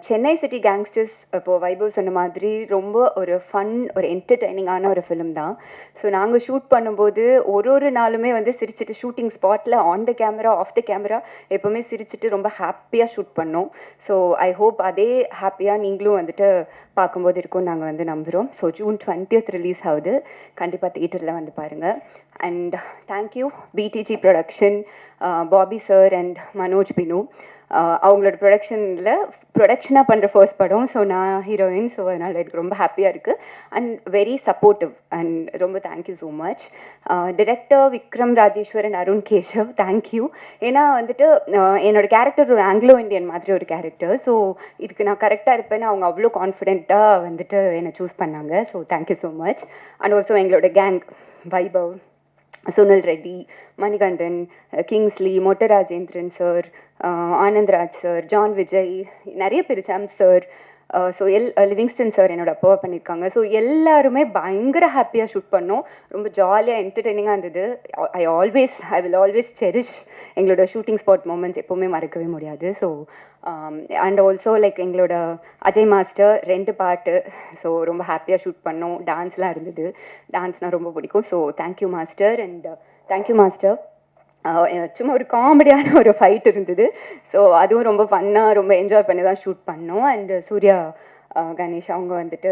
Chennai city gangsters இப்போது வைபவ் சொன்ன மாதிரி ரொம்ப ஒரு ஃபன், ஒரு என்டர்டெய்னிங்கான ஒரு ஃபிலிம் தான். ஸோ நாங்கள் ஷூட் பண்ணும்போது ஒரு நாளுமே வந்து சிரிச்சுட்டு ஷூட்டிங் ஸ்பாட்டில் on the camera, off the camera எப்போவுமே சிரிச்சுட்டு ரொம்ப ஹாப்பியாக ஷூட் பண்ணோம். ஸோ ஐ ஹோப் அதே ஹாப்பியாக நீங்களும் வந்துட்டு பார்க்கும்போது இருக்கும்னு நாங்கள் வந்து நம்புகிறோம். ஸோ June 20th ரிலீஸ் ஆகுது. கண்டிப்பாக தியேட்டரில் வந்து பாருங்கள். And thank you PDG production, Bobby sir and Manoj Binu. அவங்களோட ப்ரொடக்ஷனாக பண்ணுற ஃபர்ஸ்ட் படம். ஸோ நான் ஹீரோயின். ஸோ அதனால் எனக்கு ரொம்ப ஹாப்பியாக இருக்குது அண்ட் வெரி சப்போர்ட்டிவ் அண்ட் ரொம்ப thank you so much. Director Vikram Rajeshwar and Arun Keshav, thank you. ஏன்னா வந்துட்டு என்னோடய கேரக்டர் ஒரு ஆங்கிலோ இண்டியன் மாதிரி ஒரு கேரக்டர். ஸோ இதுக்கு நான் கரெக்டாக இருப்பேன்னு அவங்க அவ்வளோ கான்ஃபிடென்ட்டாக வந்துட்டு என்னை சூஸ் பண்ணாங்க. So thank you so much. And also எங்களோட கேங் வைபவ், சுனில் ரெட்டி, மணிகண்டன், கிங்ஸ்லி, மொட்ட Rajendran sir, Anandraj sir, John Vijay, நிறைய பேர், சாம் சார், ஸோ லிவிங்ஸ்டன் சார் என்னோட அப்பாவை பண்ணியிருக்காங்க. ஸோ எல்லாருமே பயங்கர ஹாப்பியாக ஷூட் பண்ணோம். ரொம்ப ஜாலியாக என்டர்டெய்னிங்காக இருந்தது. ஐ வில் ஆல்வேஸ் செரிஷ் எங்களோட ஷூட்டிங் ஸ்பாட் மூமெண்ட்ஸ், எப்போவுமே மறக்கவே முடியாது. ஸோ அண்ட் ஆல்சோ லைக் எங்களோட அஜய் மாஸ்டர் 2 பாட்டு. ஸோ ரொம்ப ஹாப்பியாக ஷூட் பண்ணோம். டான்ஸ்லாம் இருந்தது. டான்ஸ்னால் ரொம்ப பிடிக்கும். So thank you master. And thank you master. சும்மா ஒரு காமெடியான ஒரு ஃபைட் இருந்தது. ஸோ அதுவும் ரொம்ப ஃபன்னாக ரொம்ப என்ஜாய் பண்ணி தான் ஷூட் பண்ணோம். அண்ட் சூர்யா கணேஷ் அவங்க வந்துட்டு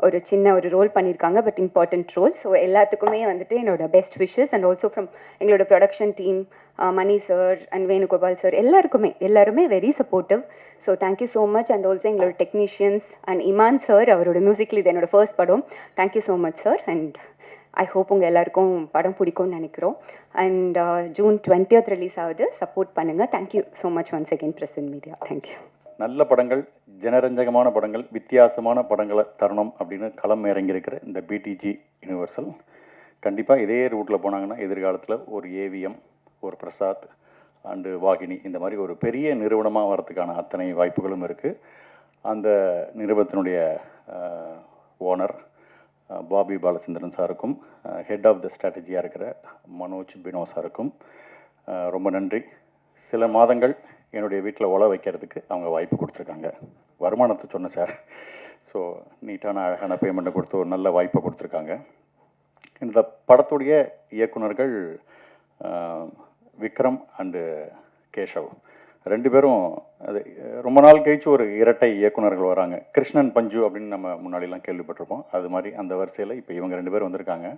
ஒரு சின்ன ஒரு ரோல் பண்ணியிருக்காங்க, பட் இம்பார்ட்டண்ட் ரோல். ஸோ எல்லாத்துக்குமே வந்துட்டு என்னோட best wishes. And also from எங்களோட production team, Mani sir and Venugopal sir, எல்லாருமே very supportive. So thank you so much. And also எங்களோட டெக்னீஷியன்ஸ் அண்ட் இமான் சார், அவரோட மியூசிக்கில் இது என்னோட ஃபர்ஸ்ட் படம். Thank you so much sir. And I hope உங்கள் எல்லாருக்கும் படம் பிடிக்கும்னு நினைக்கிறோம். அண்ட் June 20th ரிலீஸ் ஆகுது. சப்போர்ட் பண்ணுங்கள். Thank you so much once again present media. Thank you. நல்ல படங்கள், ஜனரஞ்சகமான படங்கள், வித்தியாசமான படங்களை தரணும் அப்படின்னு களம் இறங்கியிருக்கிற இந்த பிடிஜி யூனிவர்சல் கண்டிப்பாக இதே ரூட்டில் போனாங்கன்னா எதிர்காலத்தில் ஒரு ஏவிஎம், ஒரு பிரசாத் அண்டு வாகினி, இந்த மாதிரி ஒரு பெரிய நிறுவனமாக வரதுக்கான அத்தனை வாய்ப்புகளும் இருக்குது. அந்த நிறுவனத்தினுடைய ஓனர் பாபி பாலச்சந்திரன் சாருக்கும், ஹெட் ஆஃப் த ஸ்ட்ராட்டஜியாக இருக்கிற மனோஜ் பினோ சாருக்கும் ரொம்ப நன்றி. சில மாதங்கள் என்னுடைய வீட்டில் உழ வைக்கிறதுக்கு அவங்க வாய்ப்பு கொடுத்துருக்காங்க. வருமானத்தை சொன்னேன் சார். ஸோ நீட்டான அழகான பேமெண்ட்டை கொடுத்து ஒரு நல்ல வாய்ப்பை கொடுத்துருக்காங்க. இந்த படத்துடைய இயக்குனர்கள் விக்ரம் அண்டு கேஷவ் 2 பேரும் அது ரொம்ப நாள் கழிச்சு ஒரு இரட்டை இயக்குனர்கள் வராங்க. கிருஷ்ணன் பஞ்சு அப்படின்னு நம்ம முன்னாடிலாம் கேள்விப்பட்டிருப்போம். அது மாதிரி அந்த வரிசையில் இப்போ இவங்க 2 பேர் வந்திருக்காங்க.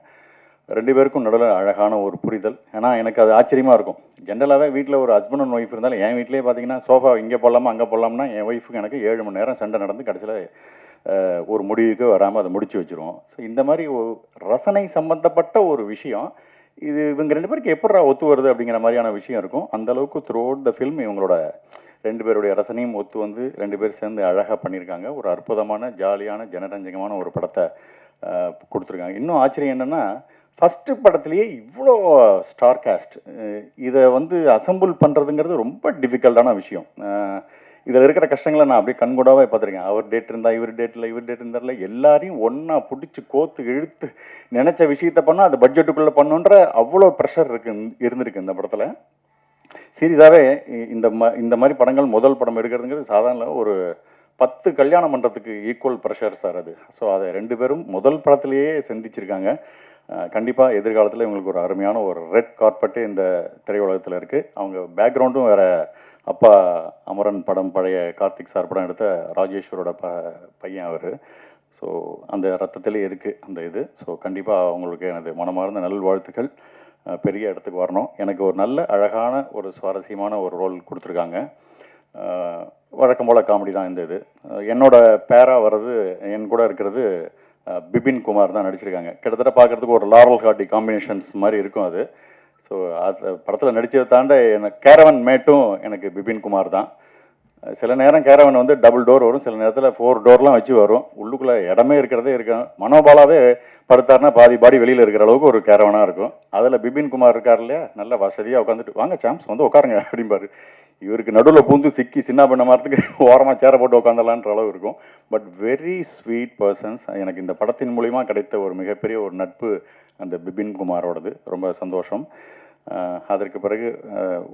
2 பேருக்கும் நடுவில் அழகான ஒரு புரிதல். ஏன்னா எனக்கு அது ஆச்சரியமாக இருக்கும். ஜென்ரலாகவே வீட்டில் ஒரு ஹஸ்பண்ட் அண்ட் ஒய்ஃப் இருந்தாலும், என் வீட்டிலே பார்த்தீங்கன்னா சோஃபா இங்கே போடலாமா அங்கே போடலாம்னா என் ஒய்ஃபுக்கு எனக்கு 7 மணி நேரம் சண்டை நடந்து கடைசியில் ஒரு முடிவுக்கு வராமல் அதை முடிச்சு வச்சுருவோம். ஸோ இந்த மாதிரி ஒரு ரசனை சம்பந்தப்பட்ட ஒரு விஷயம் இது இவங்க 2 பேருக்கு எப்படா ஒத்து வருது அப்படிங்கிற மாதிரியான விஷயம் இருக்கும். அந்தளவுக்கு த்ரூ அவுட் த ஃபில்ம் இவங்களோட 2 பேருடைய ரசனையும் ஒத்து வந்து 2 பேர் சேர்ந்து அழகாக பண்ணியிருக்காங்க. ஒரு அற்புதமான ஜாலியான ஜனரஞ்சகமான ஒரு படத்தை கொடுத்துருக்காங்க. இன்னும் ஆச்சரியம் என்னென்னா, ஃபஸ்ட்டு படத்துலேயே இவ்வளோ ஸ்டார் காஸ்ட், இதை வந்து அசம்பிள் பண்ணுறதுங்கிறது ரொம்ப டிஃபிகல்ட்டான விஷயம். இதில் இருக்கிற கஷ்டங்களை நான் அப்படியே கண்கூடாவே பார்த்துருக்கேன். அவர் டேட் இருந்தால் இவர் டேட் இருந்தார்ல, எல்லாரையும் ஒன்றா பிடிச்சி கோத்து இழுத்து நினச்ச விஷயத்த பண்ணால் அது பட்ஜெட்டுக்குள்ளே பண்ணுன்ற அவ்வளோ ப்ரெஷர் இருந்திருக்கு இந்த படத்தில். சீரியஸாகவே இந்த மாதிரி படங்கள் முதல் படம் எடுக்கிறதுங்கிறது சாதாரண ஒரு 10 கல்யாணம் பண்ணுறதுக்கு ஈக்குவல் ப்ரெஷர் சார் அது. ஸோ அதை 2 பேரும் முதல் படத்துலேயே சந்திச்சிருக்காங்க. கண்டிப்பாக எதிர்காலத்தில் இவங்களுக்கு ஒரு அருமையான ஒரு ரெட் கார்பெட்டு இந்த திரையுலகத்தில் இருக்குது. அவங்க பேக்ரவுண்டும் வேறு, அப்பா அமரன் படம், பழைய கார்த்திக் சார் படம் எடுத்த ராஜேஸ்வரோட பையன் அவர். ஸோ அந்த ரத்தத்திலே இருக்குது அந்த இது. ஸோ கண்டிப்பாக அவங்களுக்கு எனது மனமார்ந்த நல்வாழ்த்துக்கள். பெரிய இடத்துக்கு வரணும். எனக்கு ஒரு நல்ல அழகான ஒரு சுவாரஸ்யமான ஒரு ரோல் கொடுத்துருக்காங்க. வழக்கம் போல் காமெடி தான் இந்த இது. என்னோட பேரா வர்றது, என் கூட இருக்கிறது பிபின் குமார் தான் நடிச்சிருக்காங்க. கிட்டத்தட்ட பார்க்குறதுக்கு ஒரு லாரல் ஹார்டி காம்பினேஷன்ஸ் மாதிரி இருக்கும் அது. ஸோ அது படத்தில் நடித்ததை தாண்ட எனக்கு கேரவன் மேட்டும் எனக்கு பிபின் குமார் தான். சில நேரம் கேரவன் வந்து டபுள் டோர் வரும், சில நேரத்தில் 4 டோர்லாம் வச்சு வரும். உள்ளுக்குள்ளே இடமே இருக்கிறதே இருக்கும். மனோபாலாவே படுத்தாருன்னா பாதி பாடி வெளியில் இருக்கிற அளவுக்கு ஒரு கேரவனாக இருக்கும். அதில் பிபின் குமார் இருக்கார் இல்லையா, நல்ல வசதியாக உட்காந்துட்டு வாங்க சாம்ஸ் வந்து உட்காருங்க அப்படிம்பாரு. இவருக்கு நடுவில் பூந்து சிக்கி சின்ன பண்ண மாறத்துக்கு ஓரமாக சேரை போட்டு உட்காந்துடலான்ற அளவு இருக்கும். But very sweet persons. எனக்கு இந்த படத்தின் மூலிமா கிடைத்த ஒரு மிகப்பெரிய ஒரு நட்பு அந்த பிபின் குமாரோடது. ரொம்ப சந்தோஷம். அதற்கு பிறகு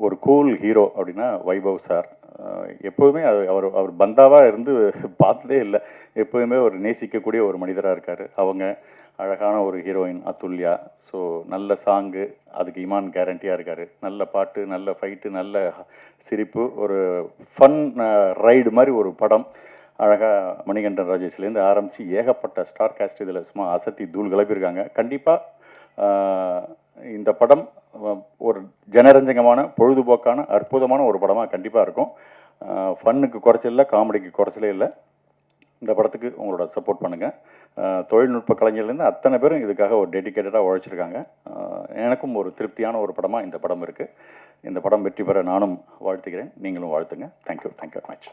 ஒரு கூல் ஹீரோ அப்படின்னா வைபவ் சார். எப்போதுமே அவர் அவர் பந்தாவாக இருந்து பார்த்ததே இல்லை. எப்போதுமே ஒரு நேசிக்கக்கூடிய ஒரு மனிதராக இருக்கார். அவங்க அழகான ஒரு ஹீரோயின் அதுல்யா. ஸோ நல்ல சாங்கு, அதுக்கு இமான் கேரண்டியாக இருக்கார். நல்ல பாட்டு, நல்ல ஃபைட்டு, நல்ல சிரிப்பு, ஒரு ஃபன் ரைடு மாதிரி ஒரு படம். அழகாக மணிகண்டன் ராஜேஷ்லேருந்து ஆரம்பித்து ஏகப்பட்ட ஸ்டார் காஸ்ட் இதில் சும்மா அசத்தி தூள் கிளப்பியிருக்காங்க. கண்டிப்பாக இந்த படம் ஒரு ஜனரஞ்சகமான, பொழுதுபோக்கான, அற்புதமான ஒரு படமாக கண்டிப்பாக இருக்கும். ஃபன்னுக்கு குறைச்சல் இல்லை, காமெடிக்கு குறைச்சலே இல்லை. இந்த படத்துக்கு உங்களோட சப்போர்ட் பண்ணுங்கள். தொழில்நுட்ப கலைஞர்லேருந்து அத்தனை பேரும் இதுக்காக ஒரு டெடிக்கேட்டடாக உழைச்சிருக்காங்க. எனக்கும் ஒரு திருப்தியான ஒரு படமாக இந்த படம் இருக்குது. இந்த படம் வெற்றி பெற நானும் வாழ்த்துக்கிறேன். நீங்களும் வாழ்த்துங்க. Thank you very much.